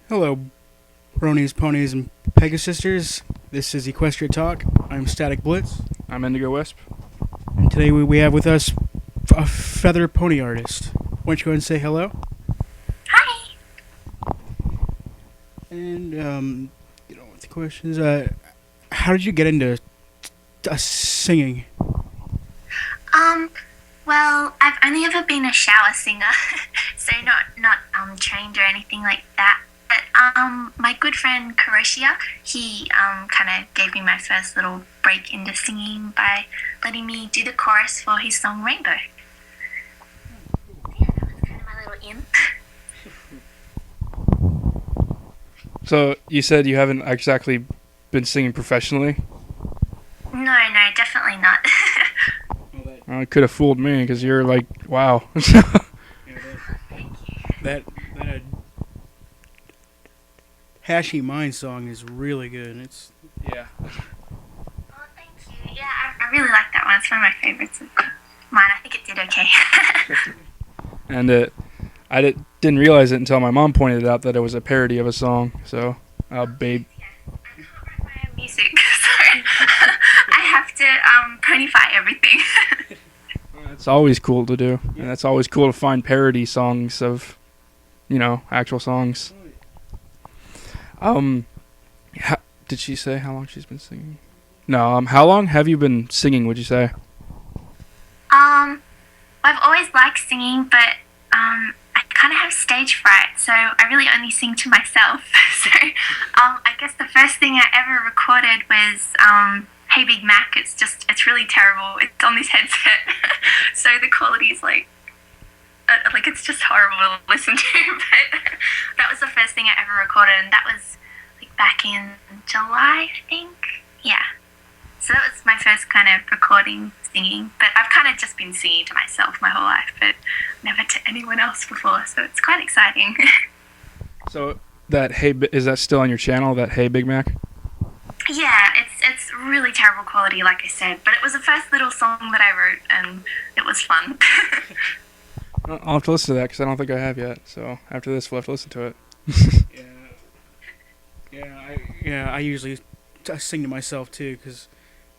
Hello, bronies, ponies, and Pegasisters. This is EquestriaTalk. I'm Static Blitz, I'm Indigo Wisp. and today we have with us a feather pony artist. Why don't you go ahead and say hello? Hi. And with the questions, how did you get into singing? Well, I've only ever been a shower singer, so not trained or anything like that. But my good friend Kuroshia, he kind of gave me my first little break into singing by letting me do the chorus for his song Rainbow. Yeah, that was kind of my little in. So you said you haven't exactly been singing professionally? No, definitely not. Well, it could have fooled me because you're like, wow. That Hashy Mind song is really good. It's Yeah. Oh, thank you. Yeah, I really like that one. It's one of my favorites of mine. I think it did okay. And I didn't realize it until my mom pointed out that it was a parody of a song. So, babe. Yeah. I can't write my own music, so I have to ponify everything. It's always cool to do. And that's always cool to find parody songs of, actual songs. Did she say how long she's been singing? No, how long have you been singing, would you say? I've always liked singing, but I kind of have stage fright, so I really only sing to myself. So I guess the first thing I ever recorded was Hey Big Mac. It's really terrible. It's on this headset, so the quality is like it's just horrible to listen to. But that was the first thing I ever recorded, and that was like back in July, I think. Yeah. So that was my first kind of recording singing, but I've kind of just been singing to myself my whole life, but never to anyone else before, so it's quite exciting. So is that still on your channel, that Hey Big Mac? Yeah, it's really terrible quality, like I said, but it was the first little song that I wrote, and it was fun. I'll have to listen to that because I don't think I have yet. So after this, we'll have to listen to it. I usually sing to myself too because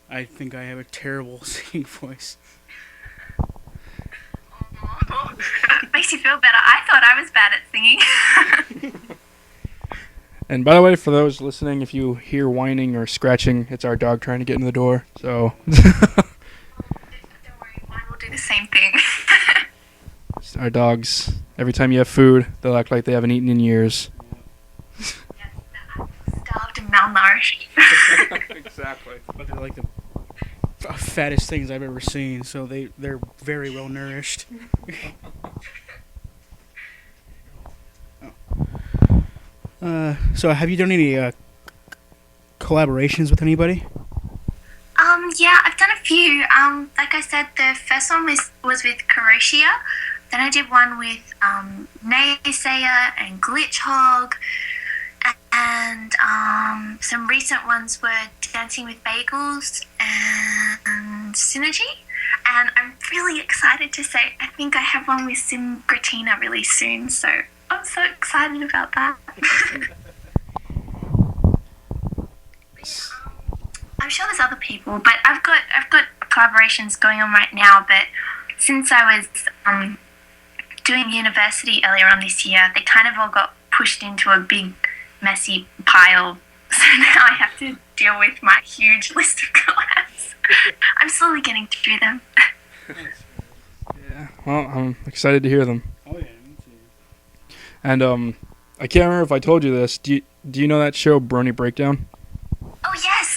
I think I have a terrible singing voice. Makes you feel better. I thought I was bad at singing. And by the way, for those listening, if you hear whining or scratching, it's our dog trying to get in the door. So Don't worry, mine will do the same thing. our dogs, every time you have food, they'll act like they haven't eaten in years. Yes, I'm starved and malnourished. Exactly. But they're like the fattest things I've ever seen, so they're very well nourished. So have you done any collaborations with anybody? Yeah, I've done a few. Like I said, the first one was with Kuroshia. Then I did one with Naysayer and Glitchhog. And some recent ones were Dancing with Bagels and Synergy. And I'm really excited to say I think I have one with Sim Gratina really soon. So I'm so excited about that. I'm sure there's other people, but I've got collaborations going on right now. But since I was doing university earlier on this year, they kind of all got pushed into a big messy pile. So now I have to deal with my huge list of collabs. I'm slowly getting through them. Yeah, well, I'm excited to hear them. Oh yeah, me too. And I can't remember if I told you this. Do you know that show Brony Breakdown? Oh yes.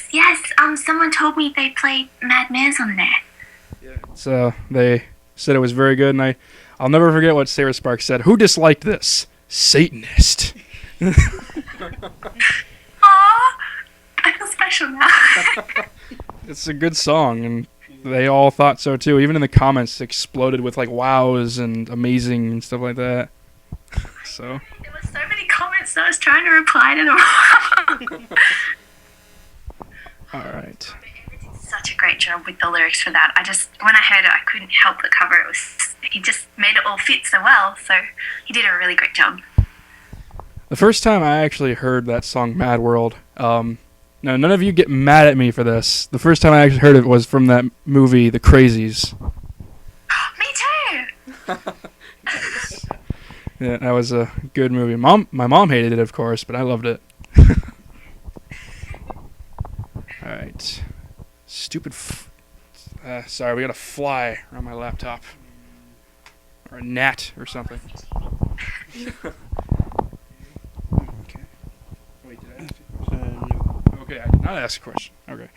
Someone told me they played Mad Mares on there. Yeah. So they said it was very good, and I'll never forget what Sarah Sparks said. Who disliked this? Satanist. Aw, I feel special now. It's a good song, and they all thought so too. Even in the comments, exploded with like wows and amazing and stuff like that. So There were so many comments, so I was trying to reply to them. all right. He did such a great job with the lyrics for that. When I heard it, I couldn't help but cover it. He just made it all fit so well. So he did a really great job. The first time I actually heard that song, Mad World, now none of you get mad at me for this. The first time I actually heard it was from that movie, The Crazies. Me too! Yeah, that was a good movie. My mom hated it, of course, but I loved it. Alright. Stupid sorry, we got a fly around my laptop. Or a gnat or something. Okay. Wait, did I ask you? No. Okay, I did not ask a question. Okay.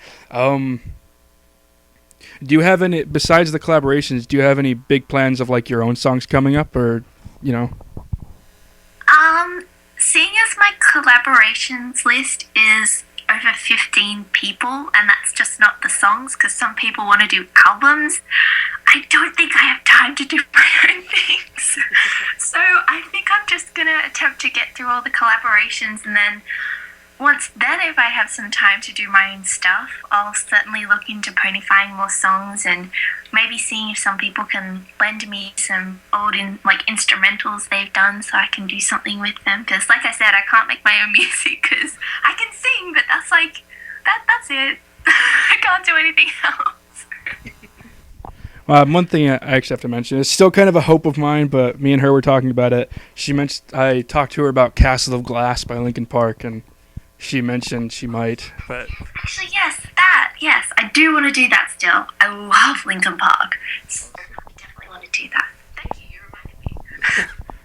Do you have any, besides the collaborations, do you have any big plans of like your own songs coming up, or, you know? Seeing as my collaborations list is over 15 people, and that's just not the songs, because some people want to do albums, I don't think I have time to do my own things. So I think I'm just going to attempt to get through all the collaborations, and then if I have some time to do my own stuff, I'll certainly look into ponifying more songs and maybe seeing if some people can lend me some old instrumentals they've done so I can do something with them. Because like I said, I can't make my own music because I can sing, but that's it. I can't do anything else. One thing I actually have to mention, it's still kind of a hope of mine, but me and her were talking about it. I talked to her about Castle of Glass by Linkin Park, and she mentioned she might, but... Actually, yes, I do want to do that still. I love Linkin Park, so I definitely want to do that. Thank you reminded me.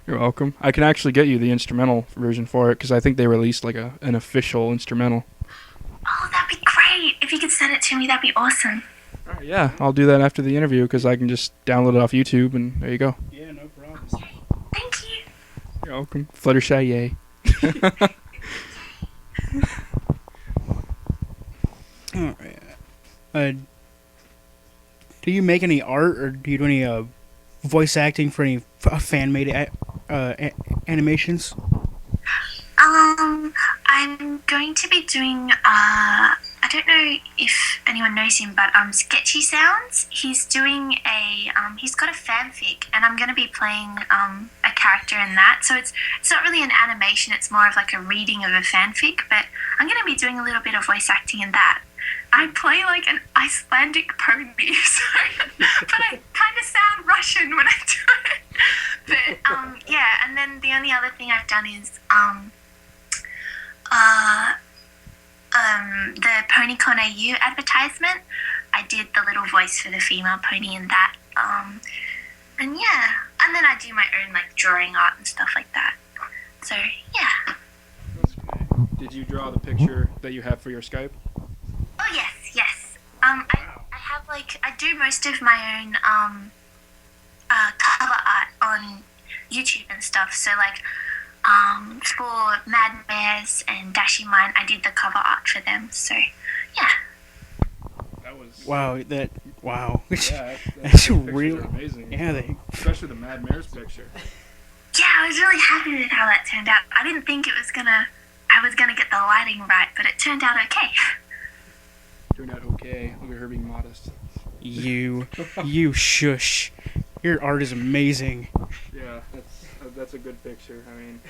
You're welcome. I can actually get you the instrumental version for it, because I think they released like an official instrumental. Oh, that'd be great. If you could send it to me, that'd be awesome. All right, yeah, I'll do that after the interview, because I can just download it off YouTube, and there you go. Yeah, no problem. Thank you. You're welcome. Fluttershy, yay. All right. Do you make any art, or do you do any voice acting for any fan-made animations? I'm going to be doing, I don't know if anyone knows him, but Sketchy Sounds. He's doing he's got a fanfic, and I'm going to be playing a character in that. So it's not really an animation, it's more of like a reading of a fanfic, but I'm going to be doing a little bit of voice acting in that. I play like an Icelandic pony, but I kind of sound Russian when I do it. But yeah, and then the only other thing I've done is the PonyCon AU advertisement. I did the little voice for the female pony in that. And yeah, and then I do my own like drawing art and stuff like that. So yeah. That's great. Did you draw the picture that you have for your Skype? Oh yes. I have I do most of my own cover art on YouTube and stuff. So for Mad Mares and Dashing Mine, I did the cover art for them. So yeah. That was Wow. Yeah, That's real real. amazing. Yeah, especially the Mad Mares picture. Yeah, I was really happy with how that turned out. I didn't think I was gonna get the lighting right, but it turned out okay. Turned out okay. Look at her being modest. You shush. Your art is amazing. Yeah, that's a good picture. I mean,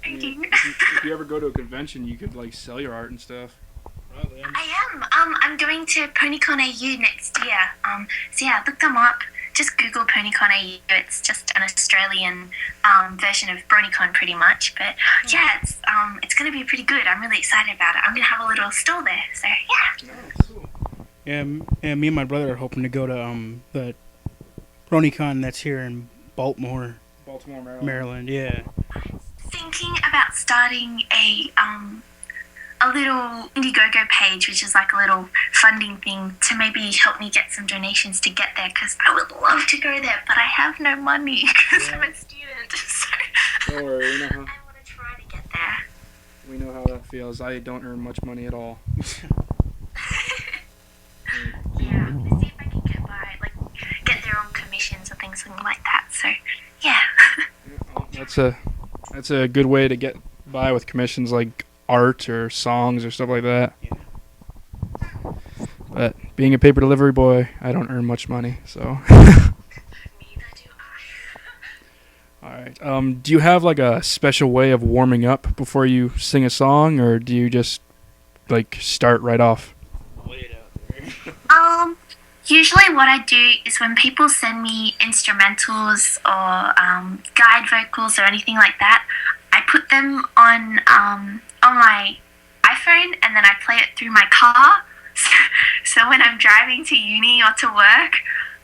Thank you. if you ever go to a convention, you could sell your art and stuff. I am. I'm going to PonyCon AU next year. So yeah, look them up. Just Google PonyCon AU. It's just an Australian version of BronyCon, pretty much. But yeah, it's going to be pretty good. I'm really excited about it. I'm going to have a little stall there. So yeah. Oh, cool. Yeah, me and my brother are hoping to go to the BronyCon that's here in Baltimore, Maryland. Yeah. Thinking about starting a little Indiegogo page, which is like a little funding thing to maybe help me get some donations to get there, because I would love to go there, but I have no money because I'm a student. So Don't worry, we know how. I want to try to get there. We know how that feels. I don't earn much money at all. Yeah, I'm gonna see if I can get there on commissions or things like that. So yeah. That's a good way to get by with commissions like art or songs or stuff like that. Yeah. But being a paper delivery boy, I don't earn much money, so. Neither do I. All right. Do you have like a special way of warming up before you sing a song, or do you just like start right off? Usually what I do is when people send me instrumentals or guide vocals or anything like that, I put them on my iPhone and then I play it through my car. So when I'm driving to uni or to work,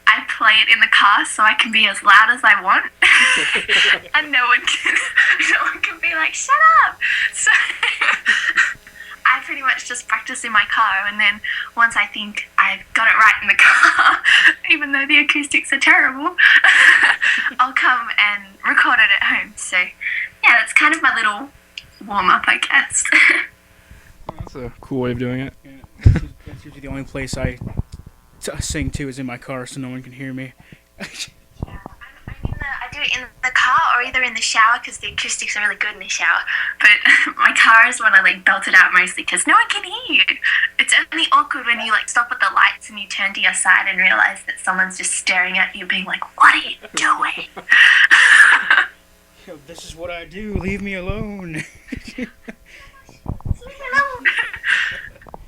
I play it in the car so I can be as loud as I want, and no one can be like, shut up. So I pretty much just practice in my car, and then once I think I've got it right in the car, even though the acoustics are terrible, I'll come and record it at home. So yeah, that's kind of my little warm up, I guess. That's a cool way of doing it. Yeah, that's usually the only place I sing to is in my car, so no one can hear me. I do it in the car or either in the shower because the acoustics are really good in the shower. But my car is when I like belt it out mostly because no one can hear you. It's only awkward when you like stop at the lights and you turn to your side and realize that someone's just staring at you, being like, "What are you doing?" Yo, this is what I do. Leave me alone. Leave me alone.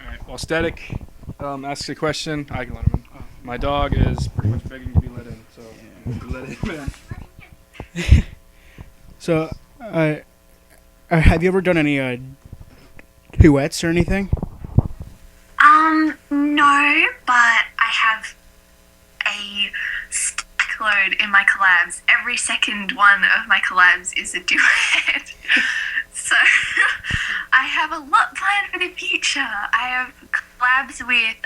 All right. Well, Static asks a question. I can let him in. My dog is pretty much begging to be let in, so let him in. So, have you ever done any duets or anything? No, but I have a stack load in my collabs. Every second one of my collabs is a duet. So, I have a lot planned for the future. I have collabs with,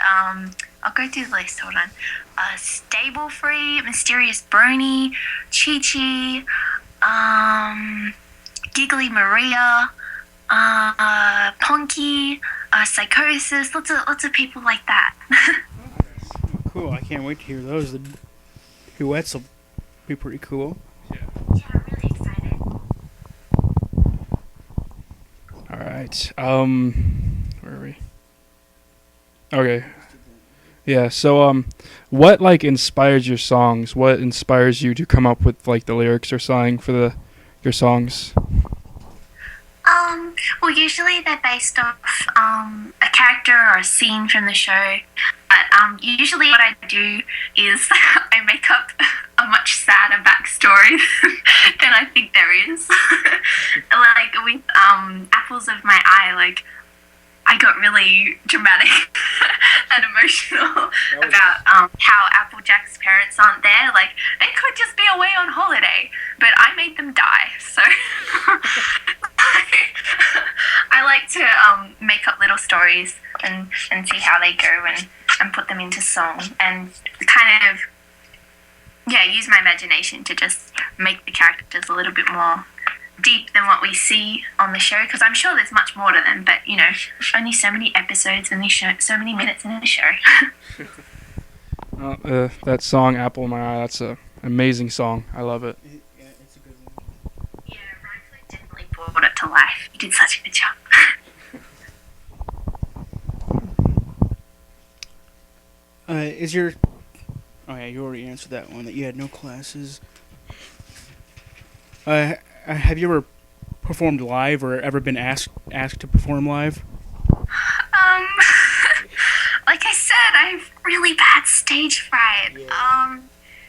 I'll go through the list, hold on. Stable Free, Mysterious Brony, Chi Chi, Giggly Maria, Ponky, Psychosis, lots of people like that. Cool, I can't wait to hear those. The duets will be pretty cool. Yeah, I'm really excited. All right. Where are we? Okay. Yeah. So, what like inspires your songs? What inspires you to come up with like the lyrics or something for your songs? Well, usually they're based off a character or a scene from the show. But usually what I do is I make up a much sadder backstory than I think there is. Like with Apples of My Eye, like I got really dramatic and emotional about how Applejack's parents aren't there. Like, they could just be away on holiday, but I made them die. So I like to make up little stories and see how they go and put them into song and kind of, yeah, use my imagination to just make the characters a little bit more deep than what we see on the show, because I'm sure there's much more to them, but you know, only so many episodes and so many minutes in a show. That song "Apple in My Eye," that's an amazing song. I love it. Yeah, it's a good one. Yeah, Ryan definitely brought it to life. He did such a good job. Is your... Oh yeah, you already answered that one, that you had no classes. Have you ever performed live or ever been asked to perform live? Like I said, I have really bad stage fright. Yeah.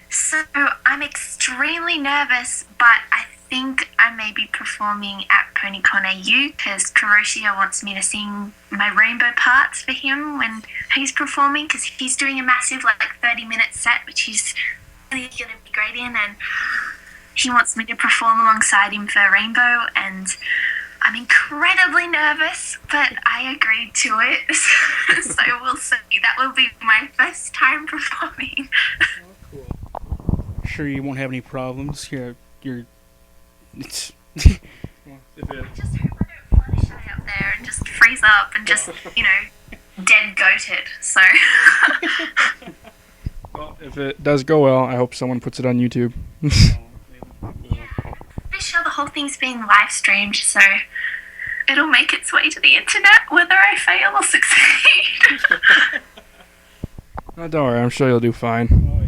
So I'm extremely nervous, but I think I may be performing at PonyCon AU because Kuroshia wants me to sing my rainbow parts for him when he's performing, because he's doing a massive like 30-minute set, which he's really going to be great in, and he wants me to perform alongside him for Rainbow, and I'm incredibly nervous, but I agreed to it. So we'll see. That will be my first time performing. Cool. Sure you won't have any problems. It's... If it, Just hope I don't fly shy up there and just freeze up and just, you know, dead goated. So. well, if it does go well, I hope someone puts it on YouTube. Pretty sure the whole thing's being live streamed, so it'll make its way to the internet whether I fail or succeed. No, don't worry. I'm sure you'll do fine. Oh,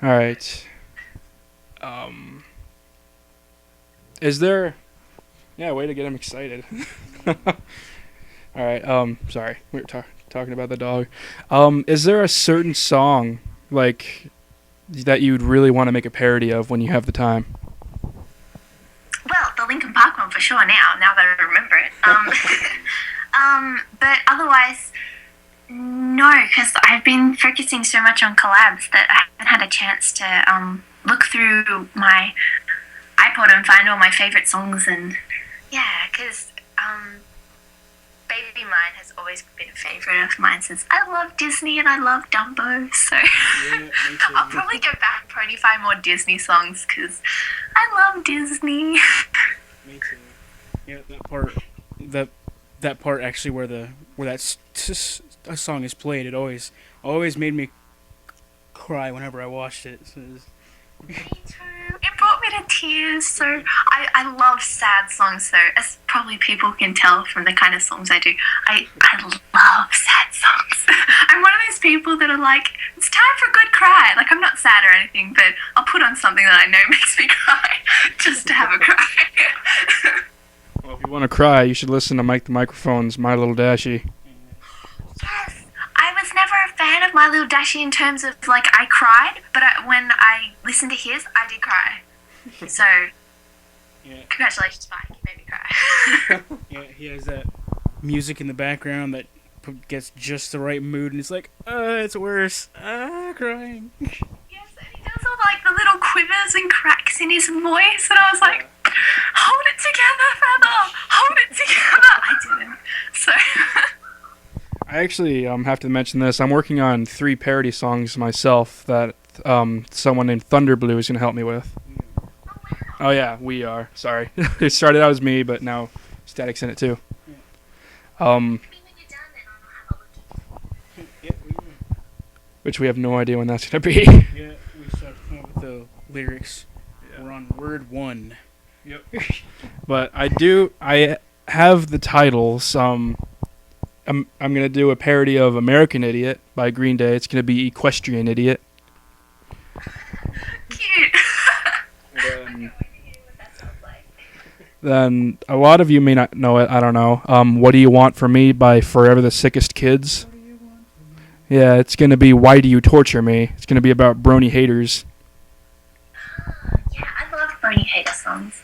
yeah. All right. Is there? Yeah, way to get him excited. All right. Sorry, we were talking about the dog. Is there a certain song like that you'd really want to make a parody of when you have the time? Well, the Linkin Park one for sure now that I remember it. But otherwise, no, because I've been focusing so much on collabs that I haven't had a chance to look through my iPod and find all my favorite songs. And yeah, because Baby Mine has always been a favorite of mine since I love Disney and I love Dumbo. So Yeah, me too. I'll probably go back and pronify more Disney songs because I love Disney. Me too. Yeah, that part actually where that a song is played, it always made me cry whenever I watched it. So Me too. It brought me to tears. So I love sad songs. So as probably people can tell from the kind of songs I do, I love sad songs. I'm one of those people that are like, it's time for a good cry. Like I'm not sad or anything, but I'll put on something that I know makes me cry just to have a cry. Well, if you want to cry, you should listen to Mike the Microphone's My Little Dashie. Yes, I was never a fan of My Little Dashie in terms of like I cried, but when I listened to his, I did cry. So, yeah, congratulations, Mike, you made me cry. yeah, he has that music in the background that gets just the right mood, and it's like, it's worse. Crying. Yes, and he does all like the little quivers and cracks in his voice, and I was like, hold it together, Feather! Hold it together! I didn't. So. I actually have to mention this. I'm working on 3 parody songs myself that someone named Thunderblue is going to help me with. Oh yeah, we are. Sorry. It started out as me, but now Static's in it too. Which we have no idea when that's going to be. Yeah, we start to come up with the lyrics. Yeah. We're on word 1. Yep. But I have the titles. I'm gonna do a parody of American Idiot by Green Day. It's gonna be Equestrian Idiot. Cute. Then a lot of you may not know it. I don't know. What Do You Want From Me by Forever the Sickest Kids. Yeah, it's gonna be Why Do You Torture Me. It's gonna be about brony haters. Yeah, I love Bernie Hater songs.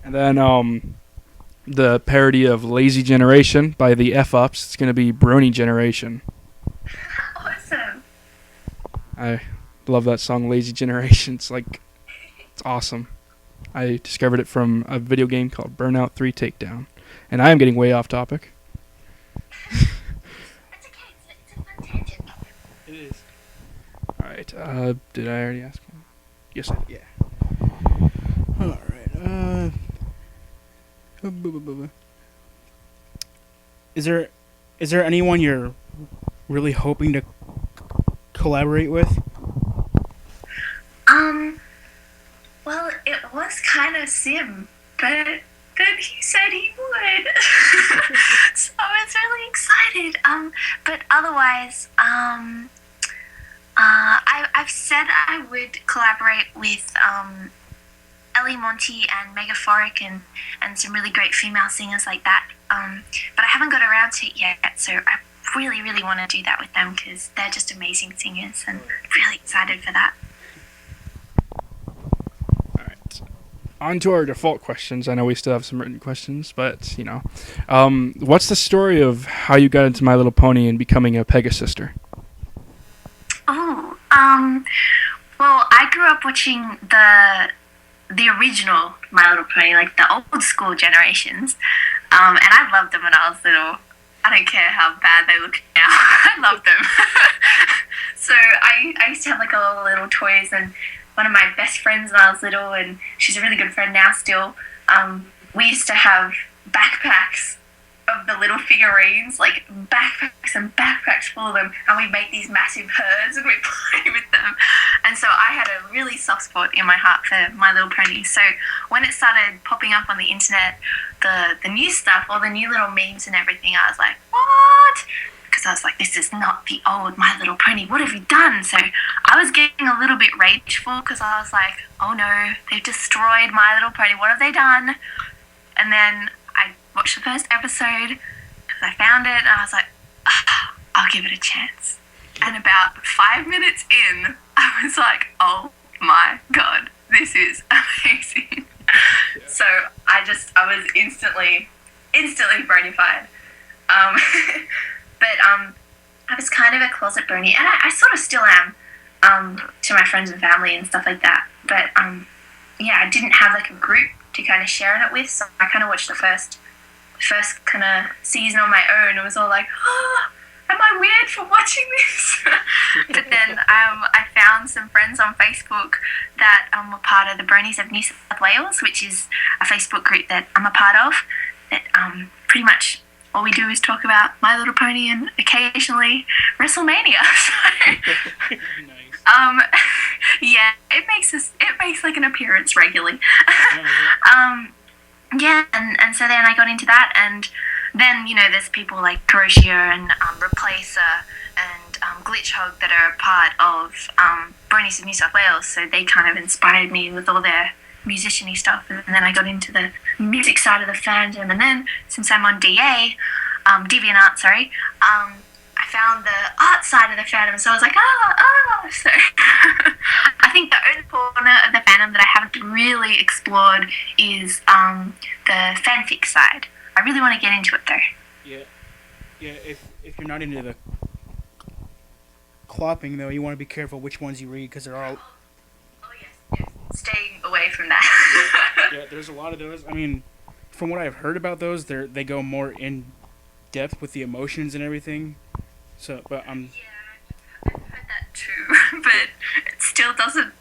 And then the parody of Lazy Generation by the F-Ups. It's gonna be Brony Generation. Awesome. I love that song, Lazy Generation. It's awesome. I discovered it from a video game called Burnout 3 Takedown. And I am getting way off topic. That's okay, it's a fun tangent. It is. Alright, did I already ask one? Yes, I did. Yeah. Alright, Is there anyone you're really hoping to collaborate with? Well, it was kind of Sim, but then he said he would. So I was really excited. But otherwise, I've said I would collaborate with Ellie Monty and Megaphoric and some really great female singers like that. But I haven't got around to it yet, so I really, really want to do that with them because they're just amazing singers and really excited for that. Alright. On to our default questions. I know we still have some written questions, but, what's the story of how you got into My Little Pony and becoming a Pegasister? Oh, well, I grew up watching the original My Little Pony, like the old school generations, and I loved them when I was little. I don't care how bad they look now. I love them. So I used to have like all the little toys, and one of my best friends when I was little, and she's a really good friend now still, we used to have backpacks of the little figurines, like backpacks and backpacks full of them, and we'd make these massive herds and we'd play with them. And so I had a really soft spot in my heart for My Little Pony. So when it started popping up on the internet, the new stuff, all the new little memes and everything, I was like, what? Because because I was like, this is not the old My Little Pony. What have you done? So I was getting a little bit rageful because I was like, oh no, they've destroyed My Little Pony. What have they done? And then I watched the first episode because I found it and I was like, I'll give it a chance. And about 5 minutes in, I was like, oh my god, this is amazing. So I was instantly bronified. But I was kind of a closet brony, and I sort of still am, to my friends and family and stuff like that. But yeah, I didn't have like a group to kind of share it with, so I kind of watched the first kind of season on my own. It was all like, oh, am I weird for watching this? But then I found some friends on Facebook that were part of the Bronies of New South Wales, which is a Facebook group that I'm a part of. That pretty much all we do is talk about My Little Pony and occasionally WrestleMania. So, Nice. yeah, it makes like an appearance regularly. Yeah, and so then I got into that, and then, you know, there's people like Kuroshia and Replacer and Glitch Hog that are part of Bronies of New South Wales, so they kind of inspired me with all their musician-y stuff, and then I got into the music side of the fandom, and then since I'm on DeviantArt, sorry, I found the art side of the fandom, so I was like, so I think the only corner of the fandom that I haven't really explored is the fanfic side. I really want to get into it though. Yeah. If you're not into the clopping though, you want to be careful which ones you read because they're all. Oh yes. Staying away from that. Yeah, there's a lot of those. I mean, from what I've heard about those, they go more in depth with the emotions and everything. So, but Yeah, I've heard that too, but it still doesn't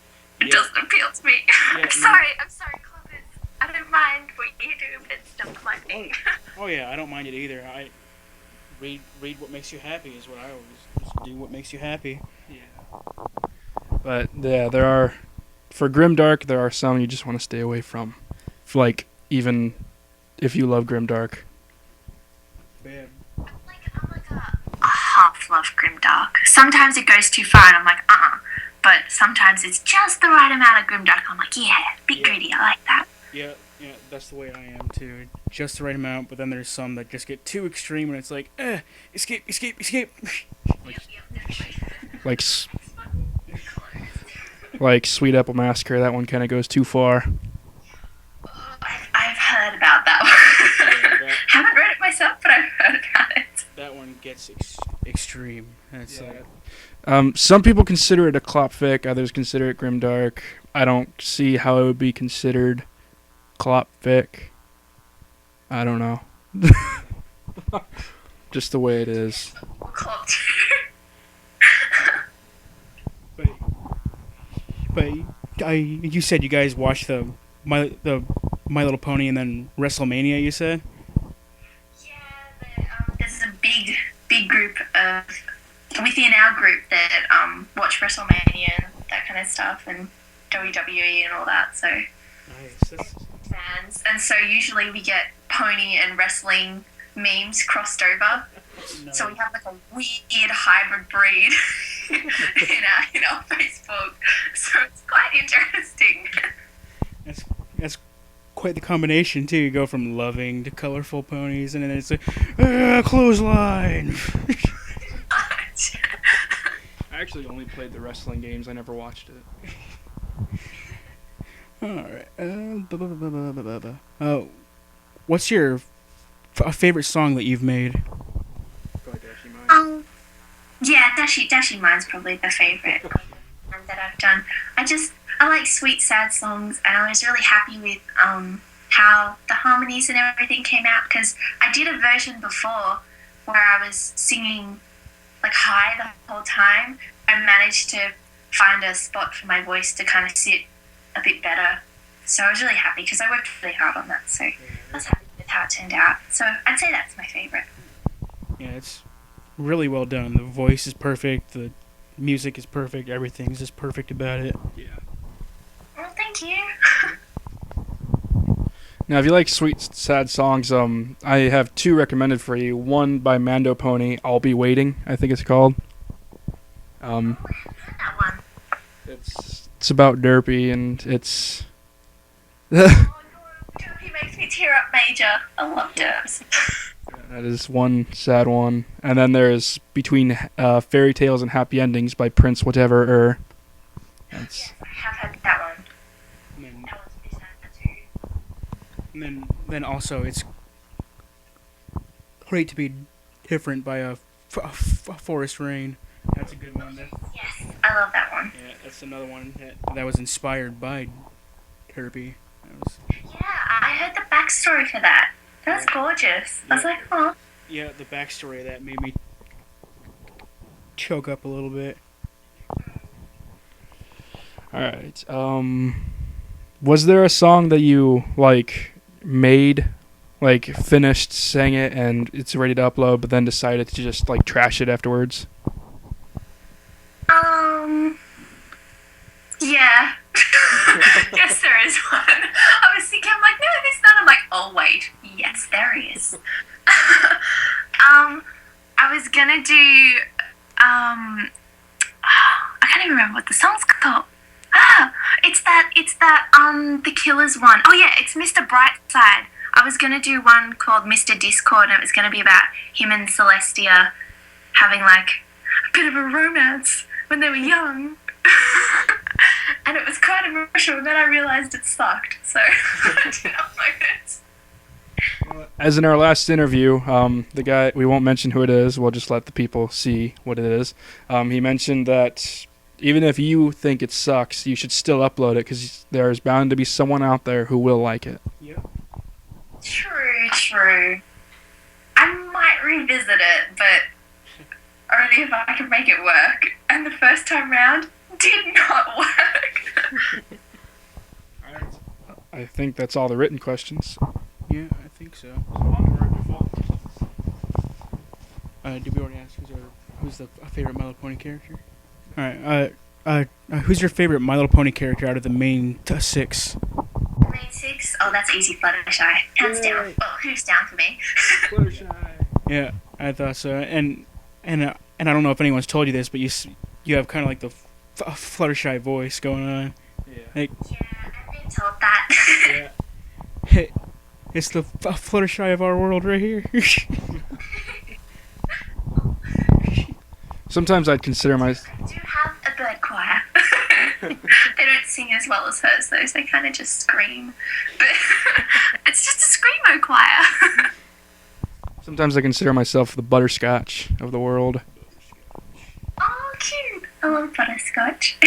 appeal to me. Yeah, I'm sorry, Clovis. I don't mind what you do, but it's not my thing. Oh yeah, I don't mind it either. I read what makes you happy is what I always just do. What makes you happy. Yeah. But yeah, there are, for Grimdark, there are some you just want to stay away from. Like, even if you love Grimdark. Bad. I'm like a half love Grimdark. Sometimes it goes too far and I'm like, but sometimes it's just the right amount of Grimdark. I'm like, yeah, bit greedy, I like that. Yeah, that's the way I am too. Just the right amount, but then there's some that just get too extreme and it's like, escape. Like Sweet Apple Massacre, that one kind of goes too far. I've heard about that one. Haven't read it myself, but I've heard about it. That one gets extreme. That's some people consider it a clopfic, others consider it grimdark. I don't see how it would be considered clopfic. I don't know. Just the way it is. But you said you guys watched the My Little Pony and then WrestleMania. You said. Yeah, there's a big group of within our group that watch WrestleMania and that kind of stuff and WWE and all that. So Nice. fans, and so usually we get pony and wrestling memes crossed over. Nice. So we have like a weird hybrid breed in our Facebook. So it's quite interesting. That's quite the combination too. You go from loving to colorful ponies, and then it's like clothesline. I actually only played the wrestling games. I never watched it. All right. What's your favorite song that you've made? Yeah, Dashi Mine's probably the favorite that I've done. I like sweet, sad songs, and I was really happy with how the harmonies and everything came out, because I did a version before where I was singing like high the whole time. I managed to find a spot for my voice to kind of sit a bit better. So I was really happy because I worked really hard on that. So I was happy with how it turned out. So I'd say that's my favorite. Yeah, it's really well done. The voice is perfect. The music is perfect. Everything's just perfect about it. Yeah. Well, thank you. Now, if you like sweet, sad songs, I have two recommended for you. One by Mando Pony, "I'll Be Waiting," I think it's called. I haven't heard that one. It's about Derpy, and it's Oh god, Derpy makes me tear up major. I love Derps. that is one sad one. And then there's Between Fairy Tales and Happy Endings by Prince Whatever. That's Yes, I have heard that one. And then, That one's pretty sad too. then also it's Great to Be Different by Forest Rain. That's a good one. Yes, I love that one. Yeah, that's another one that was inspired by Derpy. Yeah, I heard the backstory for that. That was gorgeous. I was like, oh. Yeah, the backstory of that made me choke up a little bit. all right. Was there a song that you made, finished, sang it, and it's ready to upload, but then decided to just trash it afterwards? Yeah. Yes, there is one. I was thinking, I'm like, no, there's none. I'm like, oh, wait. Yes, there is. I was gonna do, I can't even remember what the song's called. It's that, The Killers one. Oh, yeah, it's Mr. Brightside. I was gonna do one called Mr. Discord, and it was gonna be about him and Celestia having, a bit of a romance when they were young. And it was quite emotional, and then I realised it sucked, so I didn't upload it. As in our last interview, the guy, we won't mention who it is, we'll just let the people see what it is. He mentioned that even if you think it sucks, you should still upload it because there's bound to be someone out there who will like it. Yep. True. I might revisit it, but only if I can make it work. And the first time round did not work. I think that's all the written questions. Yeah, I think so. Did we already ask who's the favorite My Little Pony character? Alright, who's your favorite My Little Pony character out of the main 6? Main 6? Oh, that's easy, Fluttershy. Hands down. Well, who's down for me? Yeah, I thought so. And I don't know if anyone's told you this, but you have kind of the Fluttershy voice going on. Yeah. Yeah, I've been told that. Yeah. Hey, it's the Fluttershy of our world right here. Sometimes I'd consider I do have a bird choir. They don't sing as well as hers, though, so they kind of just scream. But it's just a screamo choir. Sometimes I consider myself the butterscotch of the world. Oh, cute. I love butterscotch.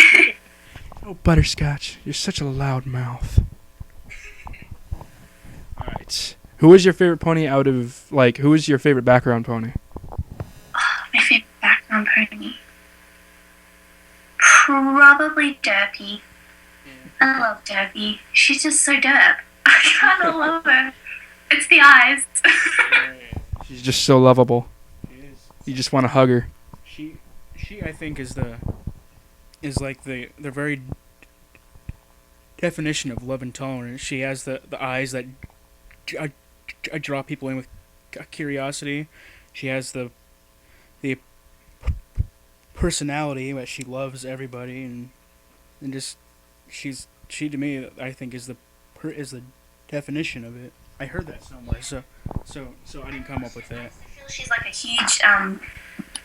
Oh, butterscotch, you're such a loud mouth. Alright. Who is your favorite pony out of, who is your favorite background pony? Oh, my favorite background pony. Probably Derpy. I love Derpy. She's just so derp. I kind of love her. It's the eyes. She's just so lovable. You just want to hug her. She I think is the very definition of love and tolerance. She has the eyes that draw people in with curiosity. She has the personality that she loves everybody, and just she to me I think is the definition of it. I heard that somewhere, so I didn't come up with that. I feel she's a huge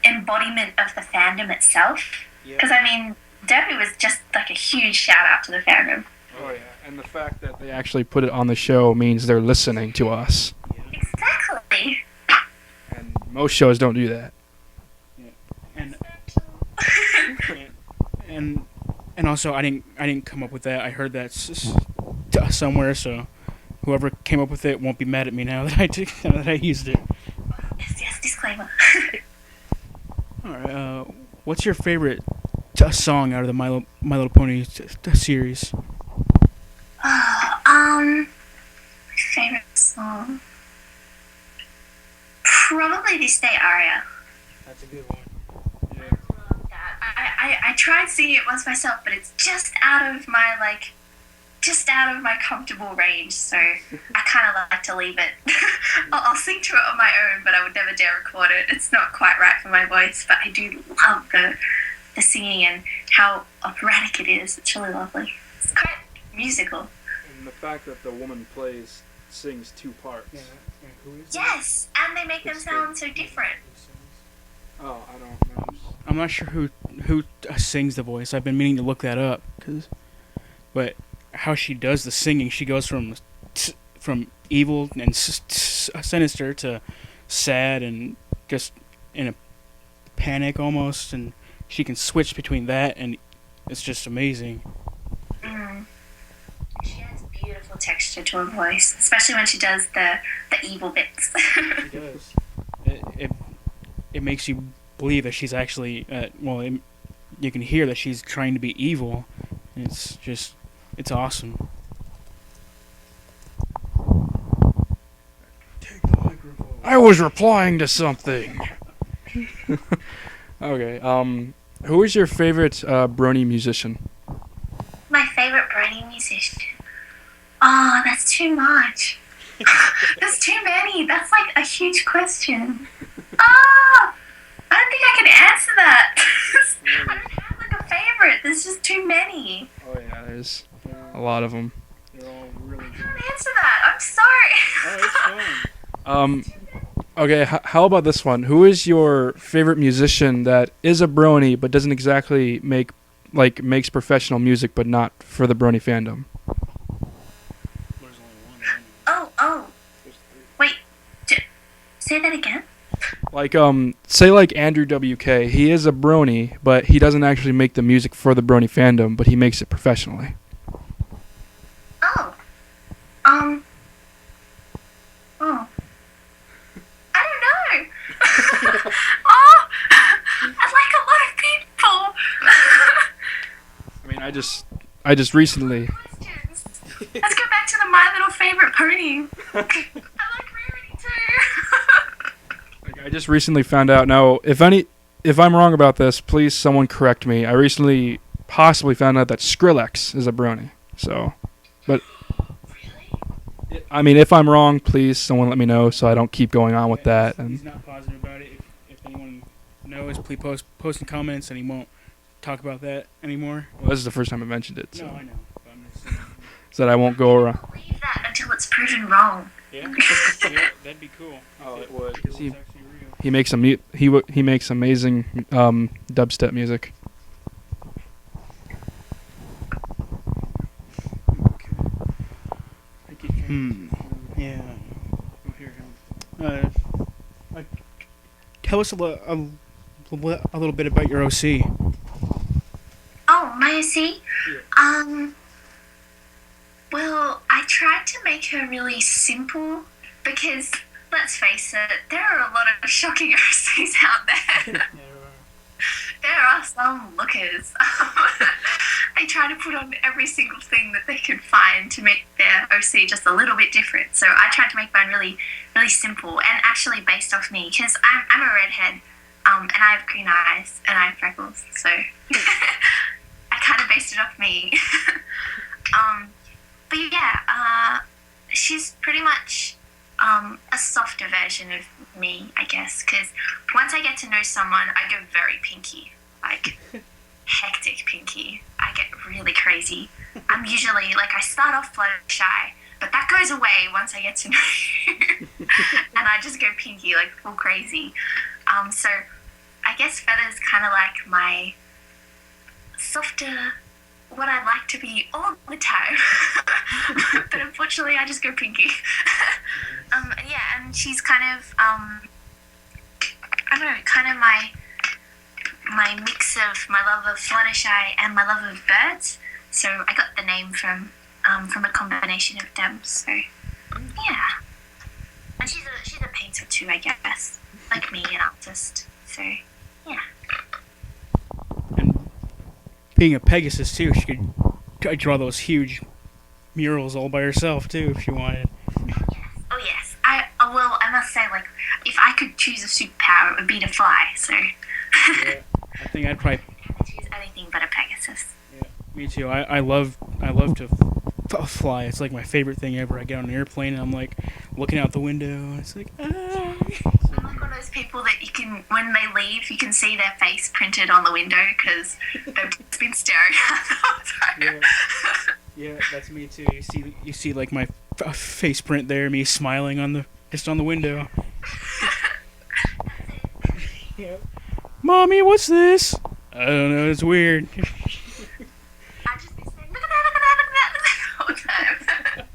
embodiment of the fandom itself. Because I mean, Debbie was just a huge shout out to the fandom. Oh yeah, and the fact that they actually put it on the show means they're listening to us. Exactly. And most shows don't do that. And also I didn't come up with that. I heard that somewhere, so whoever came up with it won't be mad at me now that I used it. Yes, disclaimer. All right. What's your favorite song out of the My Little Pony series? My favorite song. Probably This Day Aria. That's a good one. I tried singing it once myself, but it's just out of my just out of my comfortable range, so I kind of like to leave it. I'll sing to it on my own, but I would never dare record it. It's not quite right for my voice, but I do love the singing and how operatic it is. It's really lovely. It's quite musical. And the fact that the woman sings two parts. Yeah, who is Yes, and they make them sound so different. Oh, I don't know. I'm not sure who sings the voice. I've been meaning to look that up, but how she does the singing, she goes from evil and sinister to sad and just in a panic almost, and she can switch between that, and it's just amazing. She has beautiful texture to her voice, especially when she does the evil bits. She does. It makes you believe that she's actually you can hear that she's trying to be evil, and it's awesome. Take the microphone. I was replying to something. Okay. Who is your favorite brony musician? My favorite brony musician. Oh, that's too much. There's too many. That's like a huge question. Oh, I don't think I can answer that. I don't have like a favorite. There's just too many. Oh yeah, there's a lot of them. They're all really I good. can't answer that. I'm sorry. Oh, it's fun. Okay, how about this one? Who is your favorite musician that is a brony but doesn't exactly makes professional music but not for the brony fandom? There's only one. Oh. Wait. Say that again. Like say like Andrew WK. He is a brony, but he doesn't actually make the music for the brony fandom, but he makes it professionally. Oh. Oh. I don't know. Oh, I like a lot of people. I mean, I just recently. Questions. Let's go back to the My Little Favorite Pony. I like Rarity too. I just recently found out. Now, if I'm wrong about this, please someone correct me. I recently possibly found out that Skrillex is a brony. So, but Really? I mean, if I'm wrong, please someone let me know so I don't keep going on with that. He's And not positive about it. If anyone knows, please post in comments, and he won't talk about that anymore. well, this is the first time I mentioned it, so, No, I know. But I'm just saying. so that I won't go around. Leave that until it's proven wrong. Yeah, that'd be cool. Oh, If it would. if it was actually real. He makes he makes amazing dubstep music. Yeah. We'll hear him. Tell us a little bit about your OC. Oh, my OC? Yeah. Well, I tried to make her really simple because, let's face it, there are a lot of shocking OCs out there. There are some lookers. They try to put on every single thing that they can find to make their OC just a little bit different. So I tried to make mine really, really simple and actually based off me because I'm a redhead and I have green eyes and I have freckles. So I kind of based it off me. But yeah, she's pretty much a softer version of me, I guess, because once I get to know someone, I go very pinky, like hectic pinky. I get really crazy. I'm usually, like, I start off Fluttershy, but that goes away once I get to know you. And I just go pinky, like, full crazy. So I guess Feather's kind of like my softer, what I'd like to be all the time. But unfortunately, I just go pinky. Yeah, and she's kind of, I don't know, kind of my mix of my love of Fluttershy and my love of birds. So I got the name from a combination of them. So yeah, and she's a painter too, I guess, like me, an artist. So yeah. And being a Pegasus too, she could draw those huge murals all by herself too if she wanted. Oh yes, I must say, like, if I could choose a superpower, it would be to fly. So Yeah, I think I'd probably. I choose anything but a Pegasus. Yeah, me too. I love to fly. It's like my favorite thing ever. I get on an airplane and I'm like looking out the window and it's like, ah. I'm like one of those people that you can, when they leave, you can see their face printed on the window because they've just been staring at the whole time. Yeah, that's me too. You see like my face print there, me smiling on the window. Yeah. Mommy, what's this? I don't know. It's weird. I just be saying, look at that the whole time. If I could,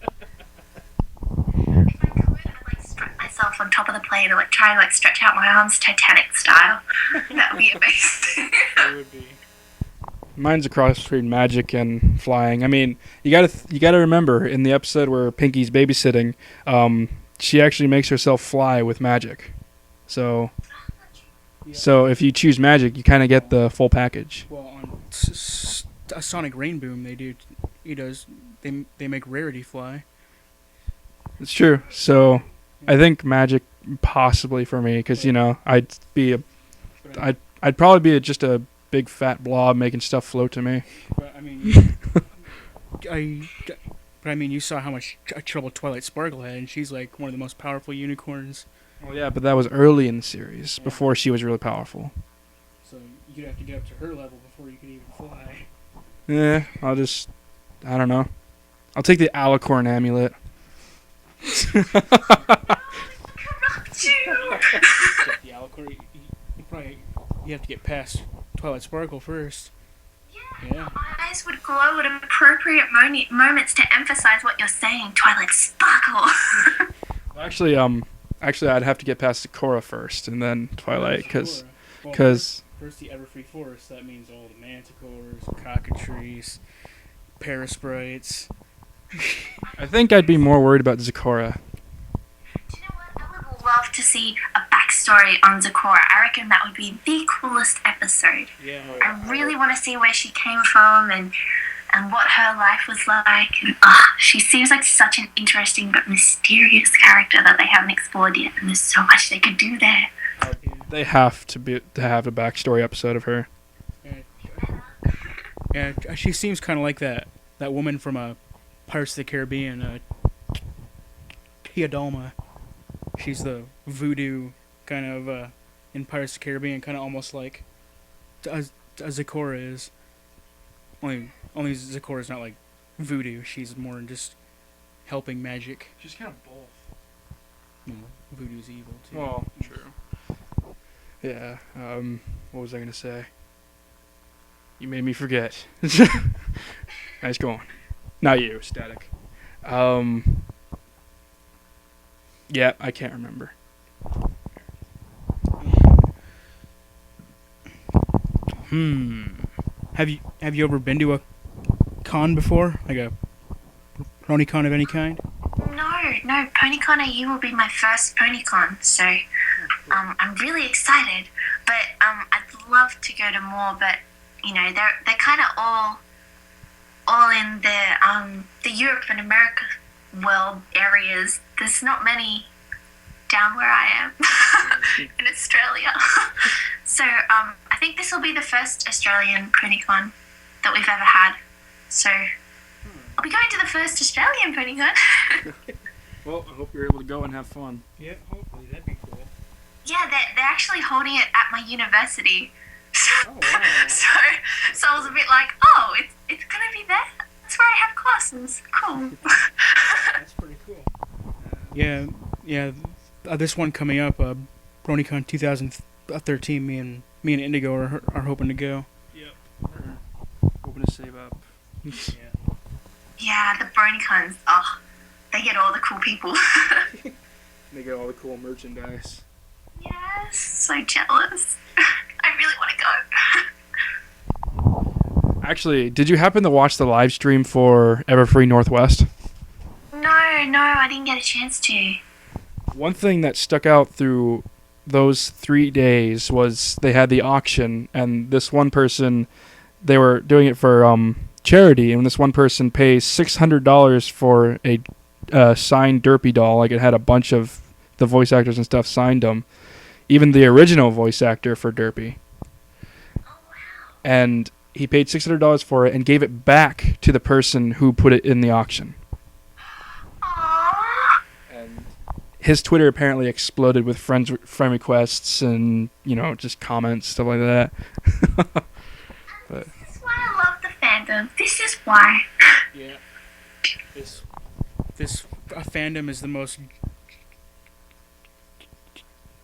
I'd like strap myself on top of the plane and like try and like stretch out my arms Titanic style. That would be amazing. It would be. Mine's a cross between magic and flying. I mean, you gotta remember in the episode where Pinky's babysitting, she actually makes herself fly with magic. So if you choose magic, you kind of get the full package. Well, on a Sonic Rainboom, they make Rarity fly. It's true. So I think magic possibly for me, because I'd probably be just a big fat blob making stuff float to me. But I mean, you saw how much trouble Twilight Sparkle had, and she's like one of the most powerful unicorns. Well, yeah, but that was early in the series, before she was really powerful. So you'd have to get up to her level before you could even fly. Yeah, I don't know. I'll take the Alicorn amulet. Except the Alicorn, you have to get past Twilight Sparkle first. Yeah. My eyes would glow at appropriate moments to emphasize what you're saying, Twilight Sparkle. Actually, I'd have to get past Sakura first, and then Twilight, because first the Everfree Forest. That means all the Manticores, Cockatrices, Parasprites. I think I'd be more worried about Sakura. Do you know what? I would love to see a backstory on Sakura. I reckon that would be the coolest episode. Yeah. I really want to see where she came from and what her life was like. And she seems like such an interesting but mysterious character that they haven't explored yet. And there's so much they could do there. They have to have a backstory episode of her. Yeah, she seems kind of like that woman from Pirates of the Caribbean, Teodalma. She's the voodoo kind of in Pirates of the Caribbean, kind of almost like Sakura is. Only Sakura's not like voodoo. She's more just helping magic. She's kind of both. No, voodoo's evil too. Well, true. Yeah. What was I gonna say? You made me forget. Nice going. Not you, Static. Yeah, I can't remember. Have you ever been to a con before? Like a PonyCon of any kind? No, PonyCon AU will be my first PonyCon, so I'm really excited. But I'd love to go to more, but they're kind of all in the Europe and America world areas. There's not many down where I am in Australia. So I think this will be the first Australian PonyCon that we've ever had. So I'll be going to the first Australian PonyCon. Well, I hope you're able to go and have fun. Yeah, hopefully that'd be cool. Yeah, they're actually holding it at my university. Oh, wow. So I was a bit like, it's gonna be there. That's where I have classes. Cool. That's pretty cool. Yeah. This one coming up, BronyCon 2013. Me and Indigo are hoping to go. Yep. We're hoping to save up. Yeah, the BronyCons. They get all the cool people. They get all the cool merchandise. Yes, so jealous. I really want to go. Actually, did you happen to watch the live stream for Everfree Northwest? No, I didn't get a chance to. One thing that stuck out through those 3 days was they had the auction, and this one person, they were doing it for charity, and this one person pays $600 for a signed Derpy doll. Like, it had a bunch of the voice actors and stuff signed them. Even the original voice actor for Derpy. Oh, wow. And he paid $600 for it and gave it back to the person who put it in the auction. Aww. And his Twitter apparently exploded with friend requests and, just comments, stuff like that. But This is why I love the fandom. This is why. Yeah. This fandom is the most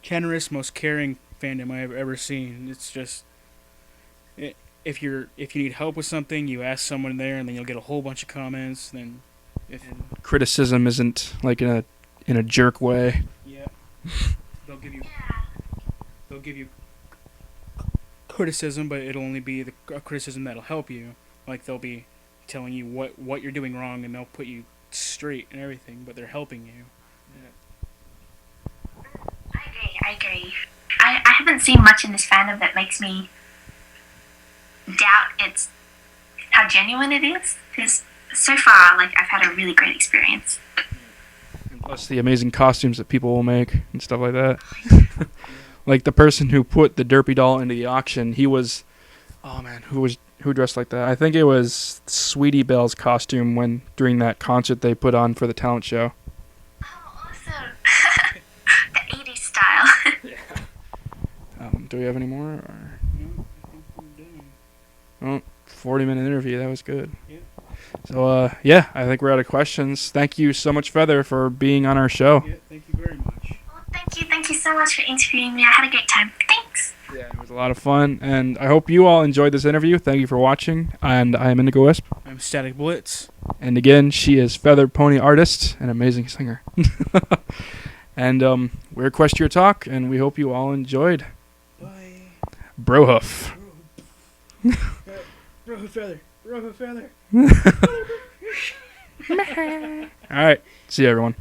generous, most caring fandom I've ever seen. It's just, if you need help with something, you ask someone there, and then you'll get a whole bunch of comments. Then, criticism isn't like in a jerk way. yeah, they'll give you criticism, but it'll only be a criticism that'll help you. Like, they'll be telling you what you're doing wrong, and they'll put you straight and everything, but they're helping you. I agree. I haven't seen much in this fandom that makes me doubt how genuine it is. Because so far, I've had a really great experience. And plus the amazing costumes that people will make and stuff like that. Like the person who put the Derpy doll into the auction, who dressed like that? I think it was Sweetie Belle's costume during that concert they put on for the talent show. Oh, awesome. The 80s style. Do we have any more? Or? No, I think we're done. 40-minute interview. That was good. Yeah. So, I think we're out of questions. Thank you so much, Feather, for being on our show. Yeah, thank you very much. Well, thank you so much for interviewing me. I had a great time. Thanks. Yeah, it was a lot of fun, and I hope you all enjoyed this interview. Thank you for watching, and I am Indigo Wisp. I'm Static Blitz. And again, she is FeatherPonyArtist, an amazing singer. And we're EquestriaTalk, and we hope you all enjoyed. Bye. Brohoof. Bro feather. Bro feather. All right. See you, everyone.